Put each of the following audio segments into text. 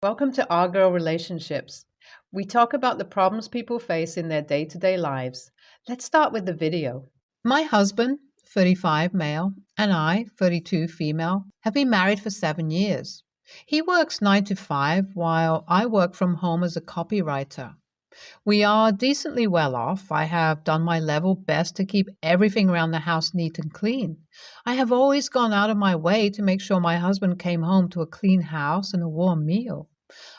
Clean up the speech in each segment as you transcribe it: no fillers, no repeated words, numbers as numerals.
Welcome to Our Girl Relationships. We talk about the problems people face in their day-to-day lives. Let's start with the video. My husband, 35 male, and I, 32 female, have been married for 7 years. He works 9 to 5 while I work from home as a copywriter. We are decently well off. I have done my level best to keep everything around the house neat and clean. I have always gone out of my way to make sure my husband came home to a clean house and a warm meal.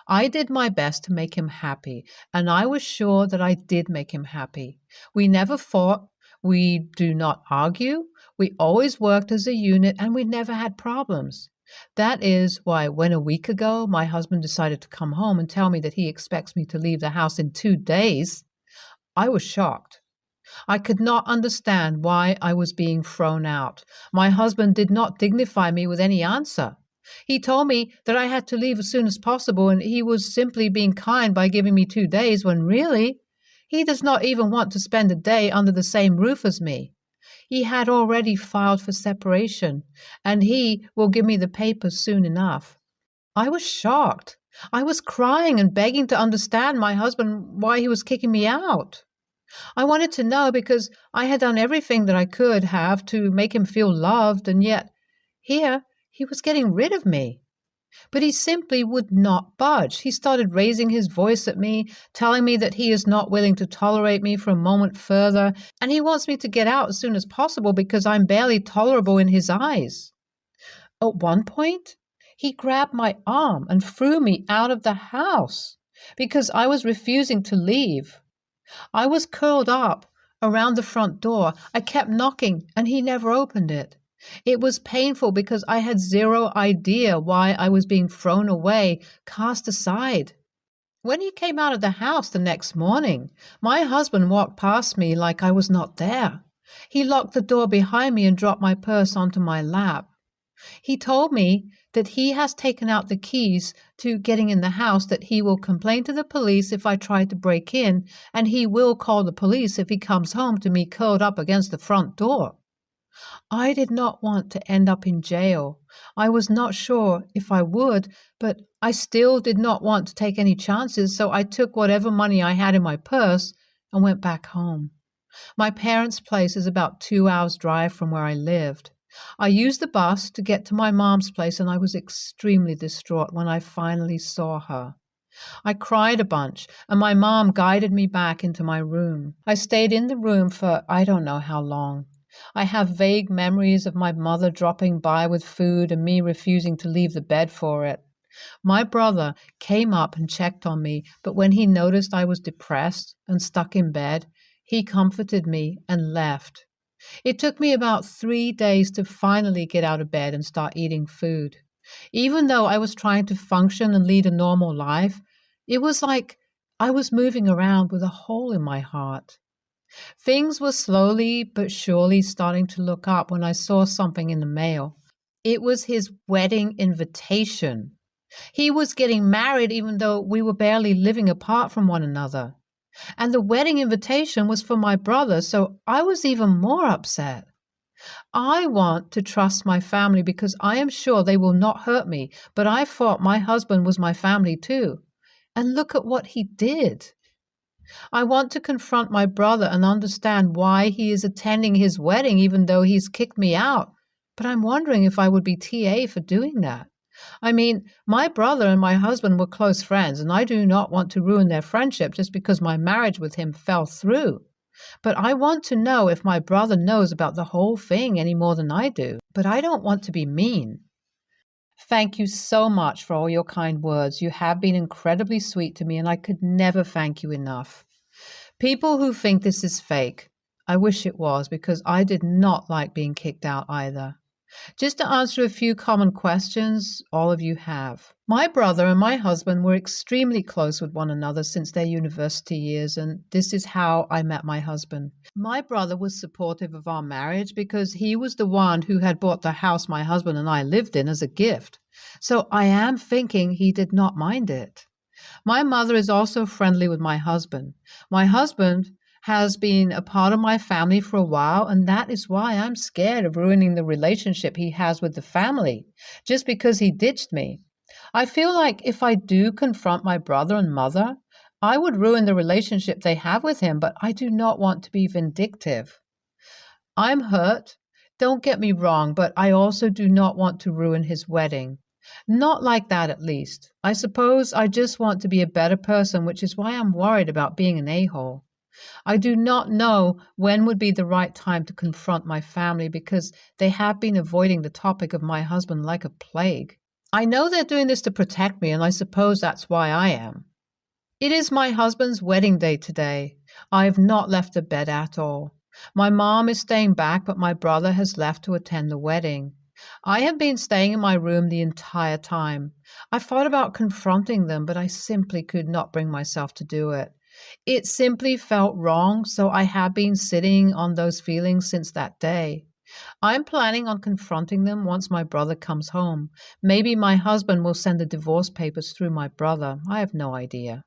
I did my best to make him happy, and I was sure that I did make him happy. We never fought. We do not argue. We always worked as a unit, and we never had problems. That is why when a week ago my husband decided to come home and tell me that he expects me to leave the house in 2 days, I was shocked. I could not understand why I was being thrown out. My husband did not dignify me with any answer. He told me that I had to leave as soon as possible, and he was simply being kind by giving me 2 days when really, he does not even want to spend a day under the same roof as me. He had already filed for separation, and he will give me the papers soon enough. I was shocked. I was crying and begging to understand my husband why he was kicking me out. I wanted to know because I had done everything that I could have to make him feel loved, and yet here he was getting rid of me. But he simply would not budge. He started raising his voice at me, telling me that he is not willing to tolerate me for a moment further, and he wants me to get out as soon as possible because I'm barely tolerable in his eyes. At one point, he grabbed my arm and threw me out of the house because I was refusing to leave. I was curled up around the front door. I kept knocking, and he never opened it. It was painful because I had zero idea why I was being thrown away, cast aside. When he came out of the house the next morning, my husband walked past me like I was not there. He locked the door behind me and dropped my purse onto my lap. He told me that he has taken out the keys to getting in the house, that he will complain to the police if I try to break in, and he will call the police if he comes home to me curled up against the front door. I did not want to end up in jail. I was not sure if I would, but I still did not want to take any chances, so I took whatever money I had in my purse and went back home. My parents' place is about 2 hours' drive from where I lived. I used the bus to get to my mom's place, and I was extremely distraught when I finally saw her. I cried a bunch, and my mom guided me back into my room. I stayed in the room for I don't know how long. I have vague memories of my mother dropping by with food and me refusing to leave the bed for it. My brother came up and checked on me, but when he noticed I was depressed and stuck in bed, he comforted me and left. It took me about 3 days to finally get out of bed and start eating food. Even though I was trying to function and lead a normal life, it was like I was moving around with a hole in my heart. Things were slowly but surely starting to look up when I saw something in the mail. It was his wedding invitation. He was getting married even though we were barely living apart from one another. And the wedding invitation was for my brother, so I was even more upset. I want to trust my family because I am sure they will not hurt me, but I thought my husband was my family too. And look at what he did. I want to confront my brother and understand why he is attending his wedding even though he's kicked me out. But I'm wondering if I would be TA for doing that. I mean, my brother and my husband were close friends, and I do not want to ruin their friendship just because my marriage with him fell through. But I want to know if my brother knows about the whole thing any more than I do. But I don't want to be mean. Thank you so much for all your kind words. You have been incredibly sweet to me, and I could never thank you enough. People who think this is fake, I wish it was, because I did not like being kicked out either. Just to answer a few common questions all of you have. My brother and my husband were extremely close with one another since their university years, and this is how I met my husband. My brother was supportive of our marriage because he was the one who had bought the house my husband and I lived in as a gift. So I am thinking he did not mind it. My mother is also friendly with my husband. My husband has been a part of my family for a while, and that is why I'm scared of ruining the relationship he has with the family, just because he ditched me. I feel like if I do confront my brother and mother, I would ruin the relationship they have with him, but I do not want to be vindictive. I'm hurt. Don't get me wrong, but I also do not want to ruin his wedding. Not like that, at least. I suppose I just want to be a better person, which is why I'm worried about being an a-hole. I do not know when would be the right time to confront my family because they have been avoiding the topic of my husband like a plague. I know they're doing this to protect me, and I suppose that's why I am. It is my husband's wedding day today. I have not left the bed at all. My mom is staying back, but my brother has left to attend the wedding. I have been staying in my room the entire time. I thought about confronting them, but I simply could not bring myself to do it. It simply felt wrong, so I have been sitting on those feelings since that day. I'm planning on confronting them once my brother comes home. Maybe my husband will send the divorce papers through my brother. I have no idea.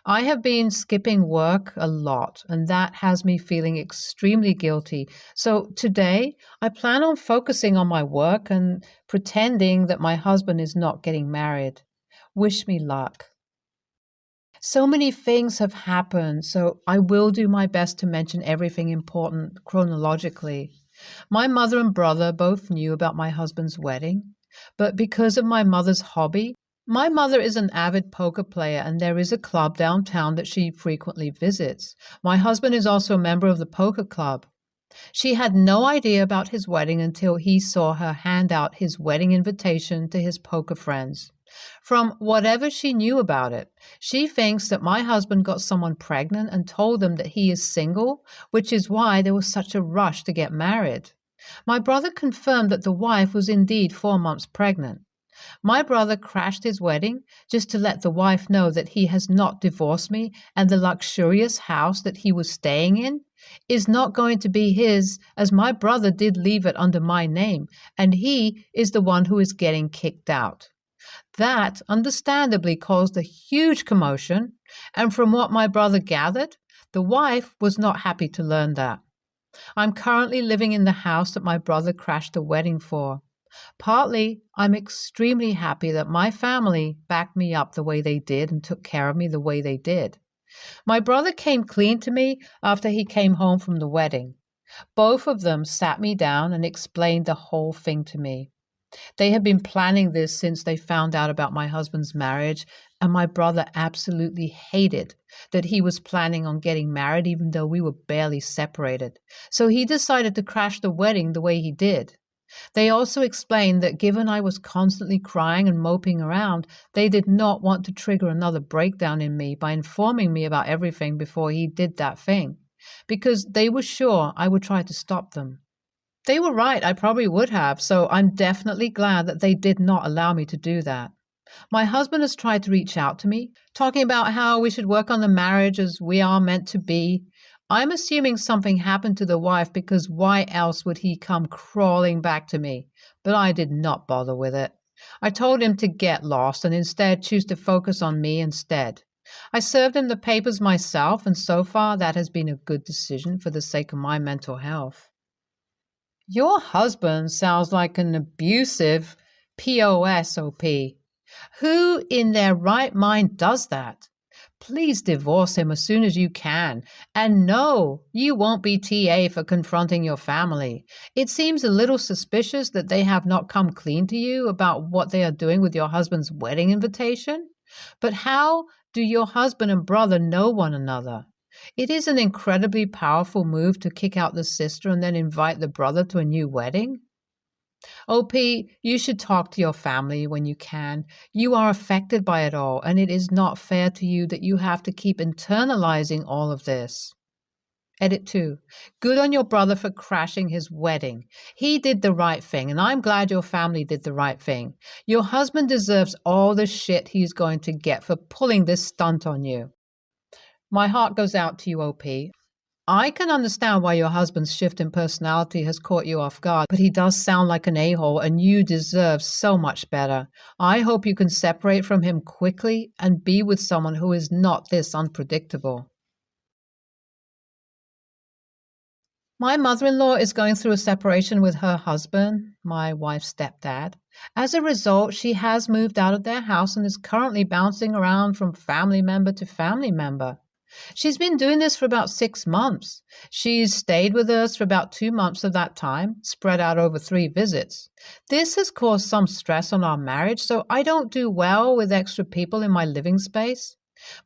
I have been skipping work a lot, and that has me feeling extremely guilty. So today, I plan on focusing on my work and pretending that my husband is not getting married. Wish me luck. So many things have happened, so I will do my best to mention everything important chronologically. My mother and brother both knew about my husband's wedding, but because of my mother's hobby, my mother is an avid poker player and there is a club downtown that she frequently visits. My husband is also a member of the poker club. She had no idea about his wedding until he saw her hand out his wedding invitation to his poker friends. From whatever she knew about it, she thinks that my husband got someone pregnant and told them that he is single, which is why there was such a rush to get married. My brother confirmed that the wife was indeed 4 months pregnant. My brother crashed his wedding just to let the wife know that he has not divorced me and the luxurious house that he was staying in is not going to be his, as my brother did leave it under my name, and he is the one who is getting kicked out. That understandably caused a huge commotion, and from what my brother gathered, the wife was not happy to learn that. I'm currently living in the house that my brother crashed the wedding for. Partly, I'm extremely happy that my family backed me up the way they did and took care of me the way they did. My brother came clean to me after he came home from the wedding. Both of them sat me down and explained the whole thing to me. They had been planning this since they found out about my husband's marriage, and my brother absolutely hated that he was planning on getting married even though we were barely separated. So he decided to crash the wedding the way he did. They also explained that given I was constantly crying and moping around, they did not want to trigger another breakdown in me by informing me about everything before he did that thing, because they were sure I would try to stop them. They were right, I probably would have, so I'm definitely glad that they did not allow me to do that. My husband has tried to reach out to me, talking about how we should work on the marriage as we are meant to be. I'm assuming something happened to the wife because why else would he come crawling back to me? But I did not bother with it. I told him to get lost and instead choose to focus on me instead. I served him the papers myself, and so far that has been a good decision for the sake of my mental health. Your husband sounds like an abusive POSOP. Who in their right mind does that? Please divorce him as soon as you can. And no, you won't be TA for confronting your family. It seems a little suspicious that they have not come clean to you about what they are doing with your husband's wedding invitation. But how do your husband and brother know one another? It is an incredibly powerful move to kick out the sister and then invite the brother to a new wedding. OP, you should talk to your family when you can. You are affected by it all, and it is not fair to you that you have to keep internalizing all of this. Edit 2. Good on your brother for crashing his wedding. He did the right thing, and I'm glad your family did the right thing. Your husband deserves all the shit he's going to get for pulling this stunt on you. My heart goes out to you, OP. I can understand why your husband's shift in personality has caught you off guard, but he does sound like an a-hole and you deserve so much better. I hope you can separate from him quickly and be with someone who is not this unpredictable. My mother-in-law is going through a separation with her husband, my wife's stepdad. As a result, she has moved out of their house and is currently bouncing around from family member to family member. She's been doing this for about 6 months. She's stayed with us for about 2 months of that time, spread out over 3 visits. This has caused some stress on our marriage, so I don't do well with extra people in my living space.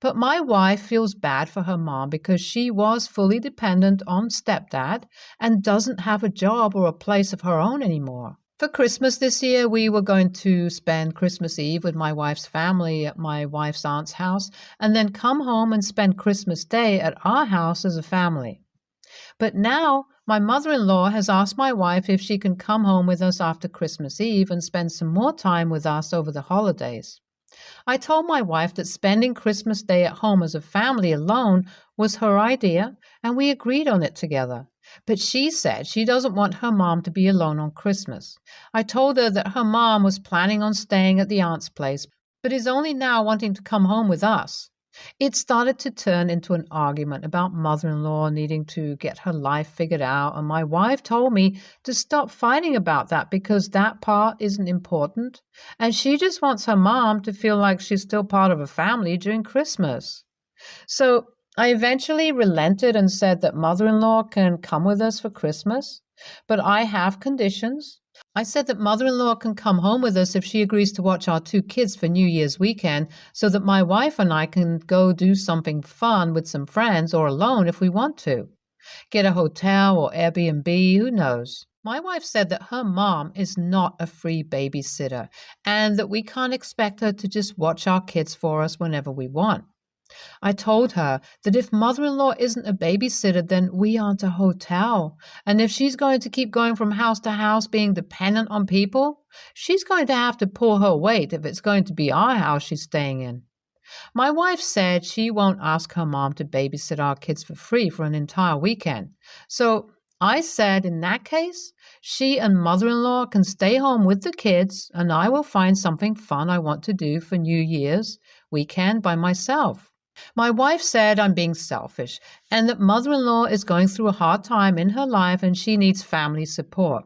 But my wife feels bad for her mom because she was fully dependent on stepdad and doesn't have a job or a place of her own anymore. For Christmas this year, we were going to spend Christmas Eve with my wife's family at my wife's aunt's house and then come home and spend Christmas Day at our house as a family. But now my mother-in-law has asked my wife if she can come home with us after Christmas Eve and spend some more time with us over the holidays. I told my wife that spending Christmas Day at home as a family alone was her idea, and we agreed on it together. But she said she doesn't want her mom to be alone on Christmas. I told her that her mom was planning on staying at the aunt's place, but is only now wanting to come home with us. It started to turn into an argument about mother-in-law needing to get her life figured out, and my wife told me to stop fighting about that because that part isn't important, and she just wants her mom to feel like she's still part of a family during Christmas. So I eventually relented and said that mother-in-law can come with us for Christmas, but I have conditions. I said that mother-in-law can come home with us if she agrees to watch our 2 kids for New Year's weekend so that my wife and I can go do something fun with some friends or alone if we want to. Get a hotel or Airbnb, who knows? My wife said that her mom is not a free babysitter and that we can't expect her to just watch our kids for us whenever we want. I told her that if mother-in-law isn't a babysitter, then we aren't a hotel. And if she's going to keep going from house to house being dependent on people, she's going to have to pull her weight if it's going to be our house she's staying in. My wife said she won't ask her mom to babysit our kids for free for an entire weekend. So I said in that case, she and mother-in-law can stay home with the kids and I will find something fun I want to do for New Year's weekend by myself. My wife said I'm being selfish and that mother-in-law is going through a hard time in her life and she needs family support.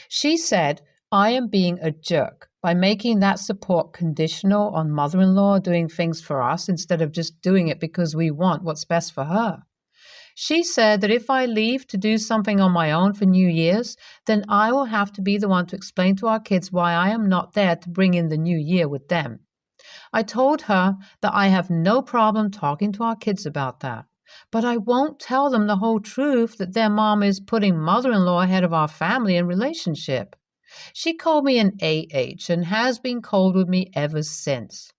She said I am being a jerk by making that support conditional on mother-in-law doing things for us instead of just doing it because we want what's best for her. She said that if I leave to do something on my own for New Year's, then I will have to be the one to explain to our kids why I am not there to bring in the new year with them. I told her that I have no problem talking to our kids about that, but I won't tell them the whole truth that their mom is putting mother-in-law ahead of our family and relationship. She called me an AH and has been cold with me ever since.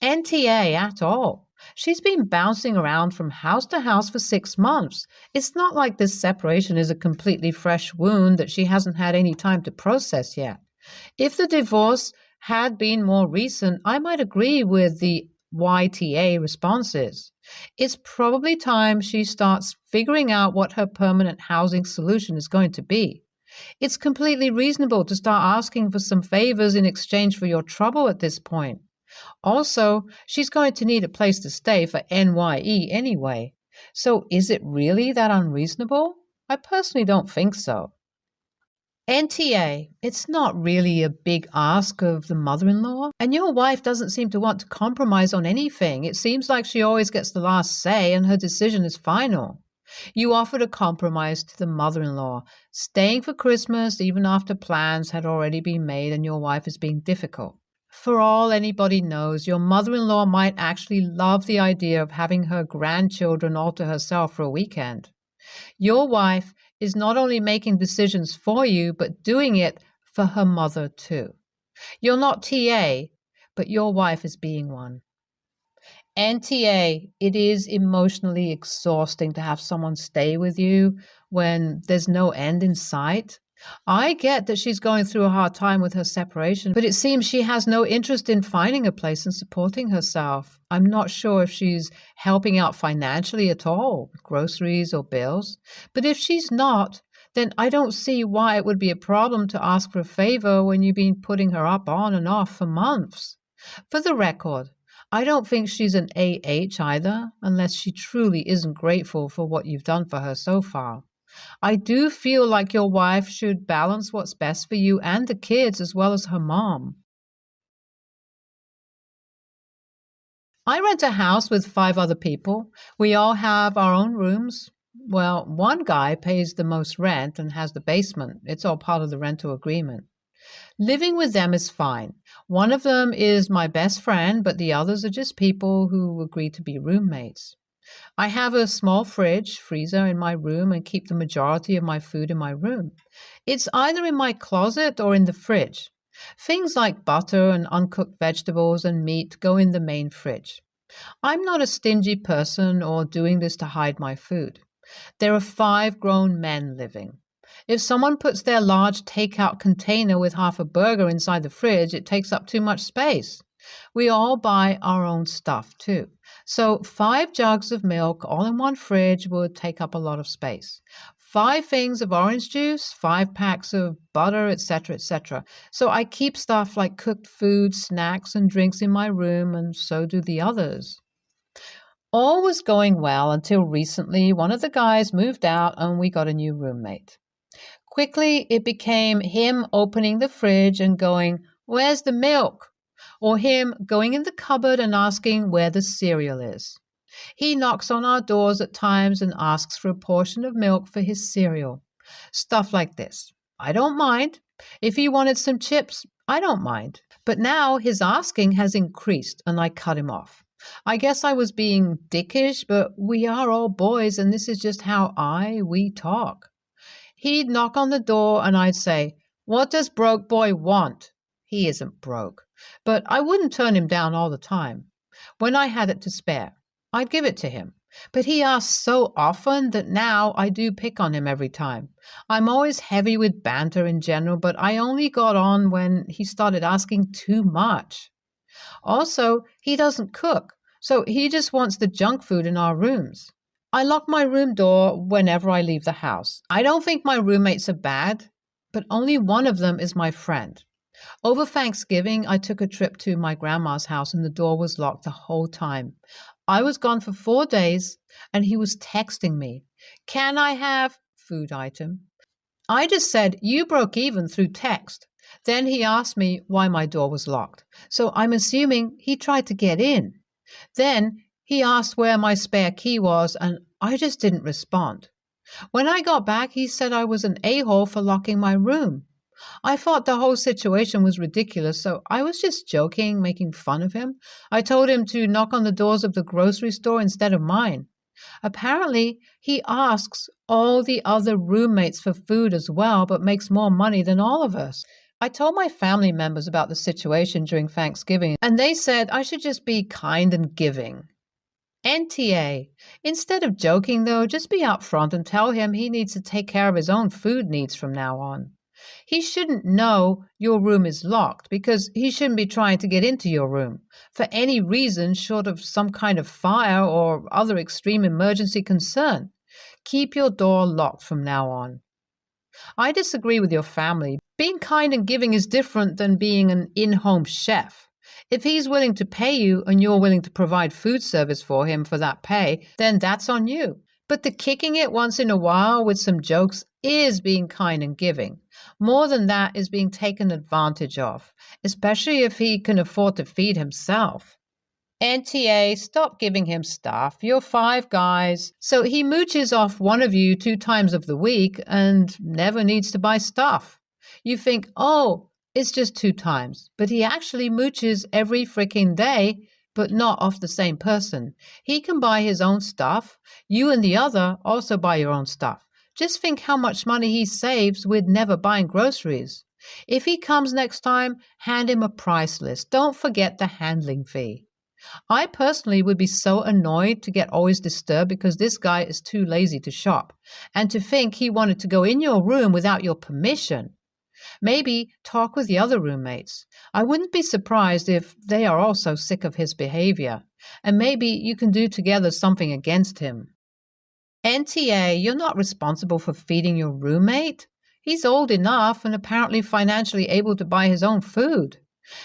NTA at all. She's been bouncing around from house to house for 6 months. It's not like this separation is a completely fresh wound that she hasn't had any time to process yet. If the divorce had been more recent, I might agree with the YTA responses. It's probably time she starts figuring out what her permanent housing solution is going to be. It's completely reasonable to start asking for some favors in exchange for your trouble at this point. Also, she's going to need a place to stay for NYE anyway. So is it really that unreasonable? I personally don't think so. NTA, it's not really a big ask of the mother-in-law, and your wife doesn't seem to want to compromise on anything. It seems like she always gets the last say and her decision is final. You offered a compromise to the mother-in-law, staying for Christmas even after plans had already been made and your wife is being difficult. For all anybody knows, your mother-in-law might actually love the idea of having her grandchildren all to herself for a weekend. Your wife is not only making decisions for you, but doing it for her mother too. You're not TA, but your wife is being one. NTA, it is emotionally exhausting to have someone stay with you when there's no end in sight. I get that she's going through a hard time with her separation, but it seems she has no interest in finding a place and supporting herself. I'm not sure if she's helping out financially at all, with groceries or bills. But if she's not, then I don't see why it would be a problem to ask for a favor when you've been putting her up on and off for months. For the record, I don't think she's an AH either, unless she truly isn't grateful for what you've done for her so far. I do feel like your wife should balance what's best for you and the kids as well as her mom. I rent a house with 5 other people. We all have our own rooms. Well, one guy pays the most rent and has the basement. It's all part of the rental agreement. Living with them is fine. One of them is my best friend, but the others are just people who agree to be roommates. I have a small freezer in my room and keep the majority of my food in my room. It's either in my closet or in the fridge. Things like butter and uncooked vegetables and meat go in the main fridge. I'm not a stingy person or doing this to hide my food. There are 5 grown men living. If someone puts their large takeout container with half a burger inside the fridge, it takes up too much space. We all buy our own stuff too. So 5 jugs of milk all in one fridge would take up a lot of space. 5 things of orange juice, 5 packs of butter, etc., etc. So I keep stuff like cooked food, snacks, and drinks in my room, and so do the others. All was going well until recently one of the guys moved out and we got a new roommate. Quickly, it became him opening the fridge and going, "Where's the milk?" Or him going in the cupboard and asking where the cereal is. He knocks on our doors at times and asks for a portion of milk for his cereal. Stuff like this. I don't mind. If he wanted some chips, I don't mind. But now his asking has increased and I cut him off. I guess I was being dickish, but we are all boys and this is just how we talk. He'd knock on the door and I'd say, "What does broke boy want?" He isn't broke, but I wouldn't turn him down all the time. When I had it to spare, I'd give it to him. But he asks so often that now I do pick on him every time. I'm always heavy with banter in general, but I only got on when he started asking too much. Also, he doesn't cook, so he just wants the junk food in our rooms. I lock my room door whenever I leave the house. I don't think my roommates are bad, but only one of them is my friend. Over Thanksgiving, I took a trip to my grandma's house and the door was locked the whole time. I was gone for 4 days and he was texting me, "Can I have food item?" I just said, "You broke even through text." Then he asked me why my door was locked. So I'm assuming he tried to get in. Then he asked where my spare key was and I just didn't respond. When I got back, he said I was an a-hole for locking my room. I thought the whole situation was ridiculous, so I was just joking, making fun of him. I told him to knock on the doors of the grocery store instead of mine. Apparently, he asks all the other roommates for food as well, but makes more money than all of us. I told my family members about the situation during Thanksgiving, and they said I should just be kind and giving. NTA. Instead of joking, though, just be upfront and tell him he needs to take care of his own food needs from now on. He shouldn't know your room is locked because he shouldn't be trying to get into your room for any reason short of some kind of fire or other extreme emergency concern. Keep your door locked from now on. I disagree with your family. Being kind and giving is different than being an in-home chef. If he's willing to pay you and you're willing to provide food service for him for that pay, then that's on you. But the kicking it once in a while with some jokes is being kind and giving. More than that is being taken advantage of, especially if he can afford to feed himself. NTA, stop giving him stuff. You're 5 guys. So he mooches off one of you 2 times of the week and never needs to buy stuff. You think, oh, it's just 2 times, but he actually mooches every freaking day, but not off the same person. He can buy his own stuff. You and the other also buy your own stuff. Just think how much money he saves with never buying groceries. If he comes next time, hand him a price list. Don't forget the handling fee. I personally would be so annoyed to get always disturbed because this guy is too lazy to shop, and to think he wanted to go in your room without your permission. Maybe talk with the other roommates. I wouldn't be surprised if they are also sick of his behavior, and maybe you can do together something against him. NTA, you're not responsible for feeding your roommate. He's old enough and apparently financially able to buy his own food.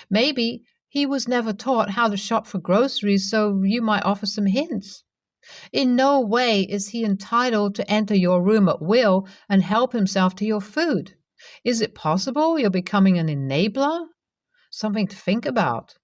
Maybe he was never taught how to shop for groceries, so you might offer some hints. In no way is he entitled to enter your room at will and help himself to your food. Is it possible you're becoming an enabler? Something to think about.